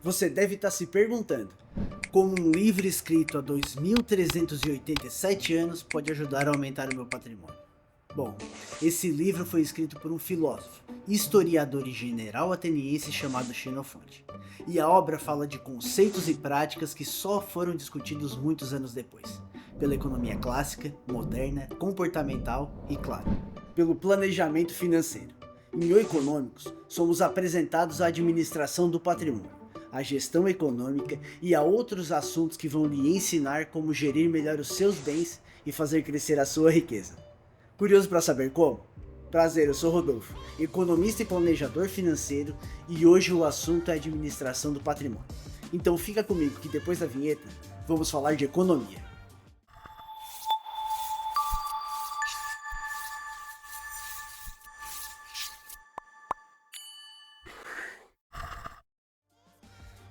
Você deve estar se perguntando, como um livro escrito há 2387 anos pode ajudar a aumentar o meu patrimônio? Bom, esse livro foi escrito por um filósofo, historiador e general ateniense chamado Xenofonte. E a obra fala de conceitos e práticas que só foram discutidos muitos anos depois, pela economia clássica, moderna, comportamental e, claro, pelo planejamento financeiro. Em O Econômicos, somos apresentados à administração do patrimônio, à gestão econômica e a outros assuntos que vão lhe ensinar como gerir melhor os seus bens e fazer crescer a sua riqueza. Curioso para saber como? Prazer, eu sou Rodolfo, economista e planejador financeiro, e hoje o assunto é administração do patrimônio. Então fica comigo que depois da vinheta vamos falar de economia.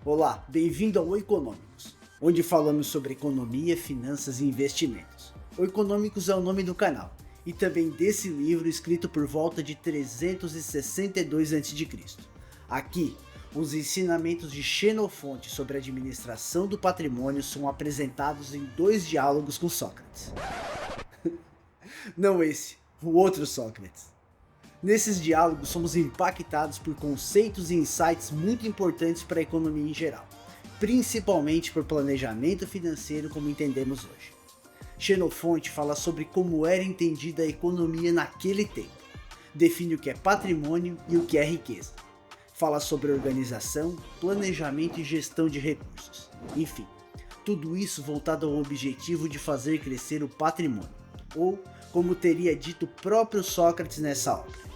Olá, bem-vindo ao O Econômicos, onde falamos sobre economia, finanças e investimentos. O Econômicos é o nome do canal, e também desse livro escrito por volta de 362 a.C. Aqui, os ensinamentos de Xenofonte sobre a administração do patrimônio são apresentados em 2 diálogos com Sócrates. Não esse, o outro Sócrates. Nesses diálogos somos impactados por conceitos e insights muito importantes para a economia em geral, principalmente por planejamento financeiro como entendemos hoje. Xenofonte fala sobre como era entendida a economia naquele tempo, define o que é patrimônio e o que é riqueza, fala sobre organização, planejamento e gestão de recursos, enfim, tudo isso voltado ao objetivo de fazer crescer o patrimônio, ou como teria dito o próprio Sócrates nessa obra.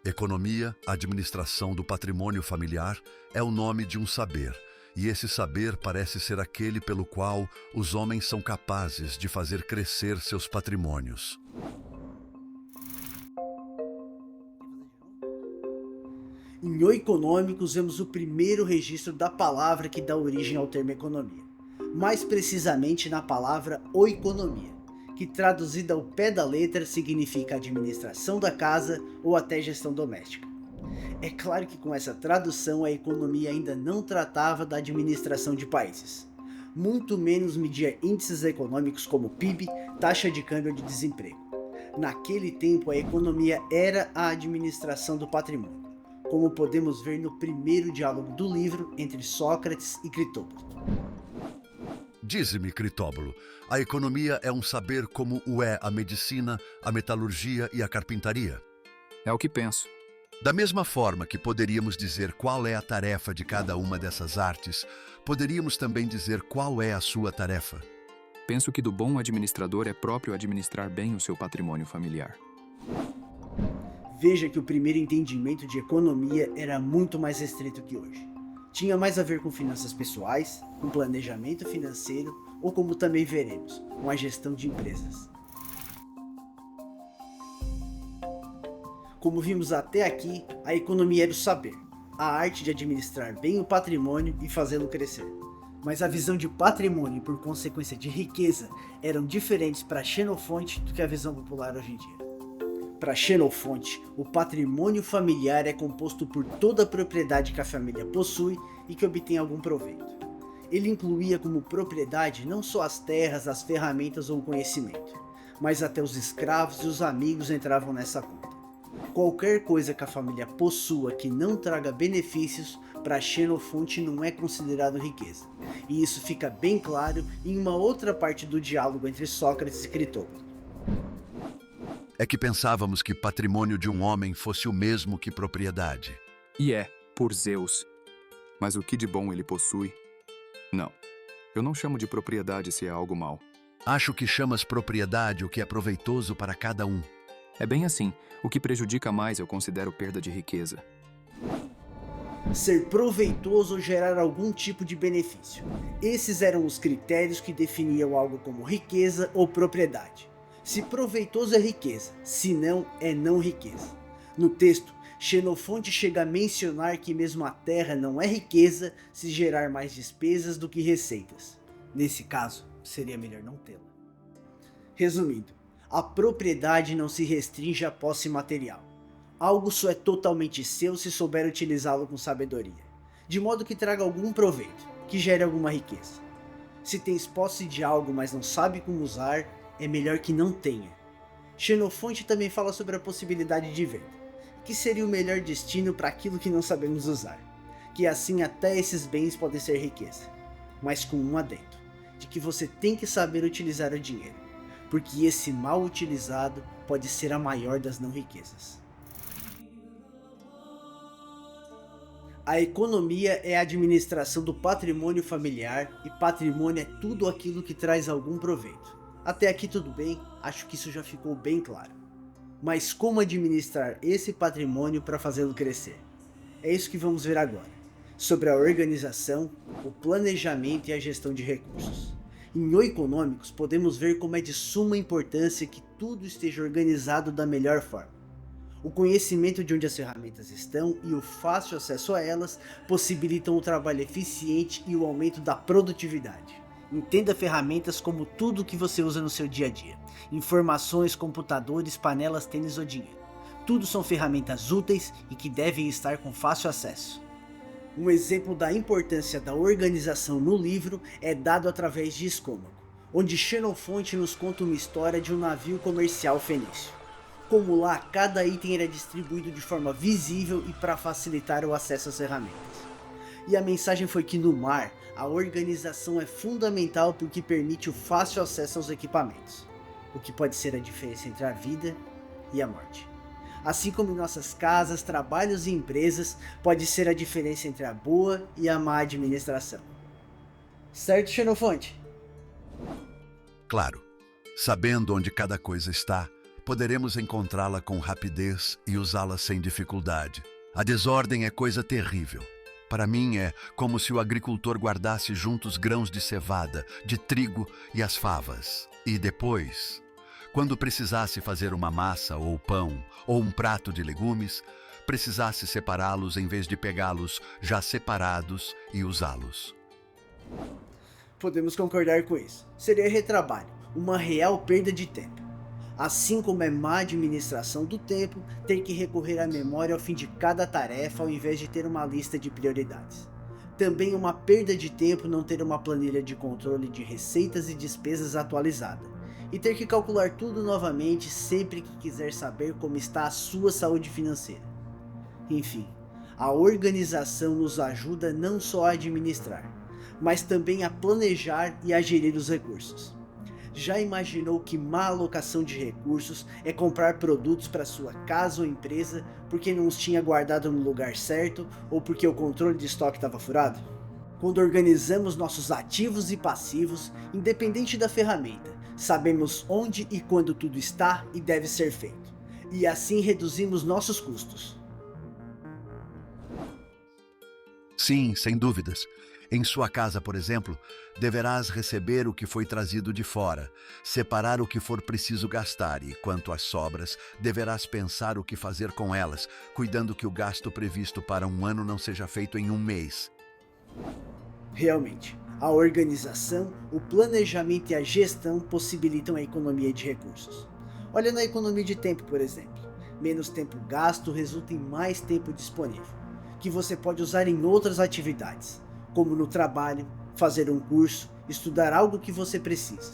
Economia, administração do patrimônio familiar, é o nome de um saber, e esse saber parece ser aquele pelo qual os homens são capazes de fazer crescer seus patrimônios. Em O Econômicos vemos o primeiro registro da palavra que dá origem ao termo economia, mais precisamente na palavra oikonomia, que traduzida ao pé da letra significa administração da casa ou até gestão doméstica. É claro que com essa tradução a economia ainda não tratava da administração de países, muito menos media índices econômicos como PIB, taxa de câmbio de desemprego. Naquele tempo a economia era a administração do patrimônio, como podemos ver no primeiro diálogo do livro entre Sócrates e Critóbulo. Dize-me, Critóbulo, a economia é um saber como o é a medicina, a metalurgia e a carpintaria? É o que penso. Da mesma forma que poderíamos dizer qual é a tarefa de cada uma dessas artes, poderíamos também dizer qual é a sua tarefa. Penso que do bom administrador é próprio administrar bem o seu patrimônio familiar. Veja que o primeiro entendimento de economia era muito mais restrito que hoje. Tinha mais a ver com finanças pessoais, com planejamento financeiro ou, como também veremos, com a gestão de empresas. Como vimos até aqui, a economia era o saber, a arte de administrar bem o patrimônio e fazê-lo crescer. Mas a visão de patrimônio e por consequência de riqueza eram diferentes para Xenofonte do que a visão popular hoje em dia. Para Xenofonte, o patrimônio familiar é composto por toda a propriedade que a família possui e que obtém algum proveito. Ele incluía como propriedade não só as terras, as ferramentas ou o conhecimento, mas até os escravos e os amigos entravam nessa conta. Qualquer coisa que a família possua que não traga benefícios, para Xenofonte não é considerado riqueza. E isso fica bem claro em uma outra parte do diálogo entre Sócrates e Critóbulo. É que pensávamos que patrimônio de um homem fosse o mesmo que propriedade. E é, por Zeus. Mas o que de bom ele possui? Não. Eu não chamo de propriedade se é algo mau. Acho que chamas propriedade o que é proveitoso para cada um. É bem assim. O que prejudica mais eu considero perda de riqueza. Ser proveitoso ou gerar algum tipo de benefício. Esses eram os critérios que definiam algo como riqueza ou propriedade. Se proveitoso é riqueza, se não, é não riqueza. No texto, Xenofonte chega a mencionar que mesmo a terra não é riqueza se gerar mais despesas do que receitas. Nesse caso, seria melhor não tê-la. Resumindo, a propriedade não se restringe à posse material. Algo só é totalmente seu se souber utilizá-lo com sabedoria. de modo que traga algum proveito, que gere alguma riqueza. Se tens posse de algo, mas não sabe como usar, é melhor que não tenha. Xenofonte também fala sobre a possibilidade de venda, que seria o melhor destino para aquilo que não sabemos usar, que assim até esses bens podem ser riqueza, mas com um adendo, de que você tem que saber utilizar o dinheiro, porque esse mal utilizado pode ser a maior das não riquezas. A economia é a administração do patrimônio familiar e patrimônio é tudo aquilo que traz algum proveito. Até aqui tudo bem, acho que isso já ficou bem claro. Mas como administrar esse patrimônio para fazê-lo crescer? É isso que vamos ver agora, sobre a organização, o planejamento e a gestão de recursos. Em O Econômicos podemos ver como é de suma importância que tudo esteja organizado da melhor forma. O conhecimento de onde as ferramentas estão e o fácil acesso a elas possibilitam o trabalho eficiente e o aumento da produtividade. Entenda ferramentas como tudo que você usa no seu dia a dia. Informações, computadores, panelas, tênis ou dinheiro. Tudo são ferramentas úteis e que devem estar com fácil acesso. Um exemplo da importância da organização no livro é dado através de Escômago, onde Xenofonte nos conta uma história de um navio comercial fenício. Como lá cada item era distribuído de forma visível e para facilitar o acesso às ferramentas. E a mensagem foi que no mar, a organização é fundamental porque permite o fácil acesso aos equipamentos, o que pode ser a diferença entre a vida e a morte. Assim como em nossas casas, trabalhos e empresas, pode ser a diferença entre a boa e a má administração. Certo, Xenofonte? Claro, sabendo onde cada coisa está, poderemos encontrá-la com rapidez e usá-la sem dificuldade. A desordem é coisa terrível. Para mim é como se o agricultor guardasse juntos grãos de cevada, de trigo e as favas. E depois, quando precisasse fazer uma massa ou pão ou um prato de legumes, precisasse separá-los em vez de pegá-los já separados e usá-los. Podemos concordar com isso. Seria retrabalho, uma real perda de tempo. Assim como é má administração do tempo, ter que recorrer à memória ao fim de cada tarefa ao invés de ter uma lista de prioridades. Também é uma perda de tempo não ter uma planilha de controle de receitas e despesas atualizada, e ter que calcular tudo novamente sempre que quiser saber como está a sua saúde financeira. Enfim, a organização nos ajuda não só a administrar, mas também a planejar e a gerir os recursos. Já imaginou que má alocação de recursos é comprar produtos para sua casa ou empresa porque não os tinha guardado no lugar certo ou porque o controle de estoque estava furado? Quando organizamos nossos ativos e passivos, independente da ferramenta, sabemos onde e quando tudo está e deve ser feito, e assim reduzimos nossos custos. Sim, sem dúvidas. Em sua casa, por exemplo, deverás receber o que foi trazido de fora, separar o que for preciso gastar e, quanto às sobras, deverás pensar o que fazer com elas, cuidando que o gasto previsto para um ano não seja feito em um mês. Realmente, a organização, o planejamento e a gestão possibilitam a economia de recursos. Olha na economia de tempo, por exemplo. Menos tempo gasto resulta em mais tempo disponível, que você pode usar em outras atividades, como no trabalho, fazer um curso, estudar algo que você precisa,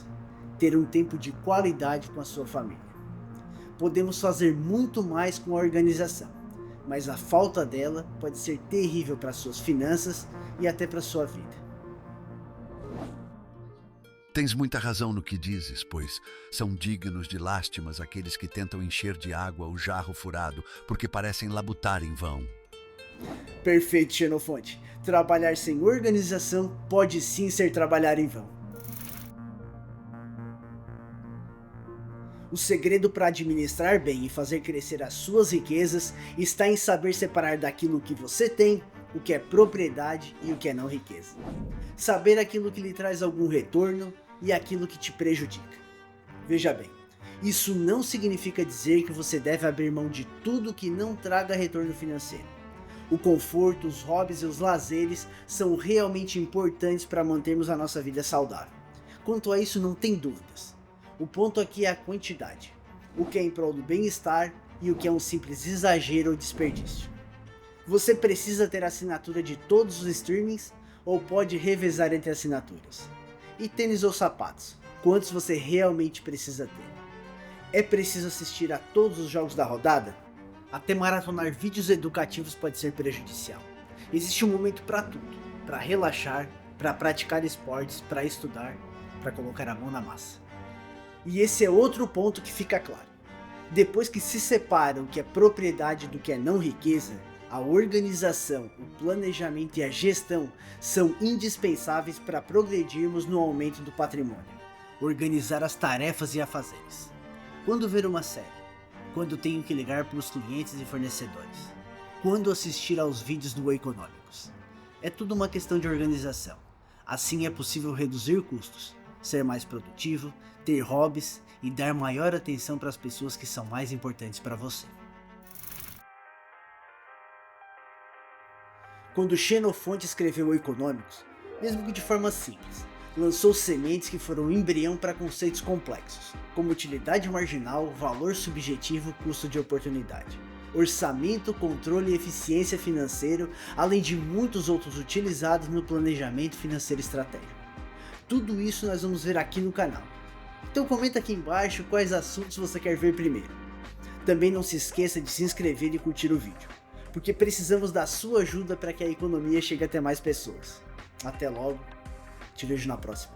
ter um tempo de qualidade com a sua família. Podemos fazer muito mais com a organização, mas a falta dela pode ser terrível para suas finanças e até para sua vida. Tens muita razão no que dizes, pois são dignos de lástimas aqueles que tentam encher de água o jarro furado, porque parecem labutar em vão. Perfeito, Xenofonte. Trabalhar sem organização pode sim ser trabalhar em vão. O segredo para administrar bem e fazer crescer as suas riquezas está em saber separar daquilo que você tem, o que é propriedade e o que é não riqueza. Saber aquilo que lhe traz algum retorno e aquilo que te prejudica. Veja bem, isso não significa dizer que você deve abrir mão de tudo que não traga retorno financeiro. O conforto, os hobbies e os lazeres são realmente importantes para mantermos a nossa vida saudável. Quanto a isso, não tem dúvidas. O ponto aqui é a quantidade. O que é em prol do bem-estar e o que é um simples exagero ou desperdício. Você precisa ter assinatura de todos os streamings ou pode revezar entre assinaturas? E tênis ou sapatos? Quantos você realmente precisa ter? É preciso assistir a todos os jogos da rodada? Até maratonar vídeos educativos pode ser prejudicial. Existe um momento para tudo, para relaxar, para praticar esportes, para estudar, para colocar a mão na massa. E esse é outro ponto que fica claro. Depois que se separa o que é propriedade do que é não riqueza, a organização, o planejamento e a gestão são indispensáveis para progredirmos no aumento do patrimônio. Organizar as tarefas e afazeres. Quando ver uma série? Quando tenho que ligar para os clientes e fornecedores? Quando assistir aos vídeos do Econômicos? É tudo uma questão de organização. Assim é possível reduzir custos, ser mais produtivo, ter hobbies e dar maior atenção para as pessoas que são mais importantes para você. Quando Xenofonte escreveu o Econômicos, mesmo que de forma simples, lançou sementes que foram um embrião para conceitos complexos, como utilidade marginal, valor subjetivo, custo de oportunidade, orçamento, controle e eficiência financeiro, além de muitos outros utilizados no planejamento financeiro estratégico. Tudo isso nós vamos ver aqui no canal. Então comenta aqui embaixo quais assuntos você quer ver primeiro. Também não se esqueça de se inscrever e curtir o vídeo, porque precisamos da sua ajuda para que a economia chegue até mais pessoas. Até logo, te vejo na próxima.